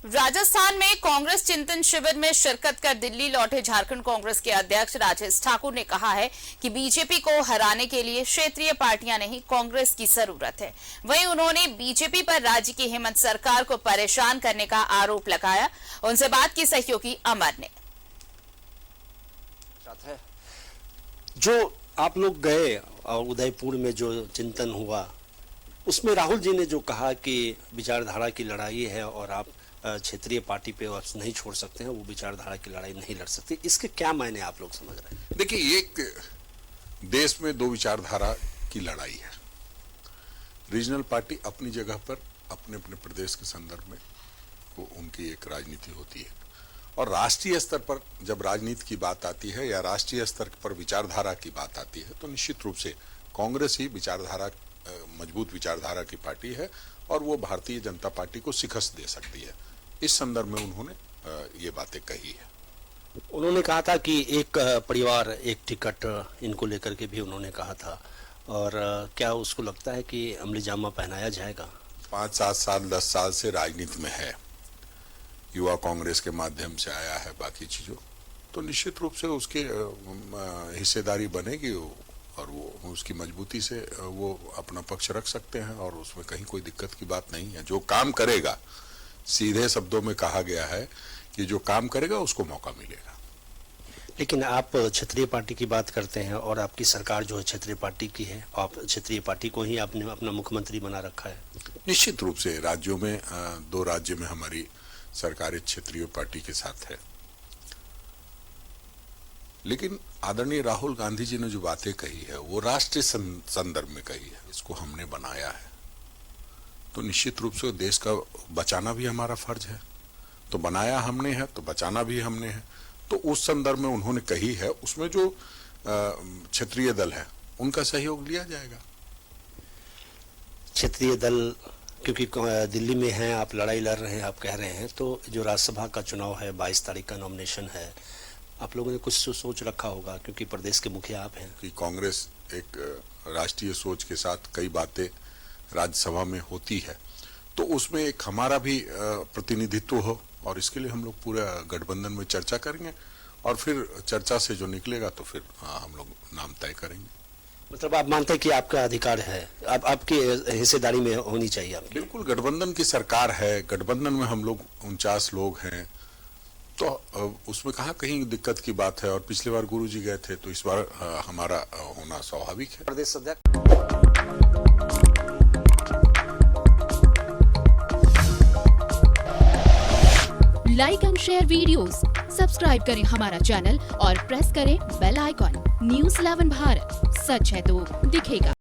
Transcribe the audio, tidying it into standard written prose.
राजस्थान में कांग्रेस चिंतन शिविर में शिरकत कर दिल्ली लौटे झारखंड कांग्रेस के अध्यक्ष राजेश ठाकुर ने कहा है कि बीजेपी को हराने के लिए क्षेत्रीय पार्टियां नहीं कांग्रेस की जरूरत है। वहीं उन्होंने बीजेपी पर राज्य की हेमंत सरकार को परेशान करने का आरोप लगाया। उनसे बात की सहयोगी अमर ने। जो आप लोग गए और उदयपुर में जो चिंतन हुआ उसमें राहुल जी ने जो कहा कि विचारधारा की लड़ाई है और आप क्षेत्रीय पार्टी पे नहीं छोड़ सकते हैं, वो विचारधारा की लड़ाई नहीं लड़ सकती, इसके क्या मायने आप लोग समझ रहे हैं? देखिए, एक देश में दो विचारधारा की लड़ाई है। रीजनल पार्टी अपनी जगह पर अपने अपने प्रदेश के संदर्भ में वो उनकी एक राजनीति होती है, और राष्ट्रीय स्तर पर जब राजनीति की बात आती है या राष्ट्रीय स्तर पर विचारधारा की बात आती है तो निश्चित रूप से कांग्रेस ही विचारधारा मजबूत विचारधारा की पार्टी है और वो भारतीय जनता पार्टी को शिकस्त दे सकती है। इस संदर्भ में उन्होंने ये बातें कही है। उन्होंने कहा था कि एक परिवार एक टिकट इनको लेकर के भी उन्होंने कहा था, और क्या उसको लगता है कि अमली जामा पहनाया जाएगा? 5-7 साल 10 साल से राजनीति में है, युवा कांग्रेस के माध्यम से आया है, बाकी चीजों तो निश्चित रूप से उसके हिस्सेदारी बनेगी और वो उसकी मजबूती से वो अपना पक्ष रख सकते हैं और उसमें कहीं कोई दिक्कत की बात नहीं है। जो काम करेगा, सीधे शब्दों में कहा गया है कि जो काम करेगा उसको मौका मिलेगा। लेकिन आप क्षेत्रीय पार्टी की बात करते हैं और आपकी सरकार जो है क्षेत्रीय पार्टी की है, आप क्षेत्रीय पार्टी को ही आपने अपना मुख्यमंत्री बना रखा है। निश्चित रूप से राज्यों में 2 राज्य में हमारी सरकार क्षेत्रीय पार्टी के साथ है, लेकिन आदरणीय राहुल गांधी जी ने जो बातें कही है वो राष्ट्रीय संदर्भ में कही है। इसको हमने बनाया है तो निश्चित रूप से देश का बचाना भी हमारा फर्ज है। तो बनाया हमने है तो बचाना भी हमने है। तो उस संदर्भ में उन्होंने कही है, उसमें जो क्षेत्रीय दल है उनका सहयोग लिया जाएगा। क्षेत्रीय दल क्योंकि दिल्ली में हैं, आप लड़ाई लड़ रहे हैं, आप कह रहे हैं, तो जो राज्यसभा का चुनाव है 22 तारीख का नॉमिनेशन है, आप लोगों ने कुछ सोच रखा होगा क्योंकि प्रदेश के मुखिया आप हैं कि कांग्रेस एक राष्ट्रीय सोच के साथ कई बातें राज्यसभा में होती है, तो उसमें एक हमारा भी प्रतिनिधित्व हो, और इसके लिए हम लोग पूरा गठबंधन में चर्चा करेंगे और फिर चर्चा से जो निकलेगा तो फिर हम लोग नाम तय करेंगे। मतलब आप मानते हैं कि आपका अधिकार है, आपकी हिस्सेदारी में होनी चाहिए आपकी? बिल्कुल, गठबंधन की सरकार है, गठबंधन में हम लोग 49 लोग हैं, तो उसमें कहाँ कहीं दिक्कत की बात है। और पिछली बार गुरुजी गए थे तो इस बार हमारा होना स्वाभाविक है। प्रदेश अध्यक्ष like and share videos, subscribe करें हमारा चैनल और प्रेस करें बेल आइकॉन। न्यूज़ 11 भारत, सच है तो दिखेगा।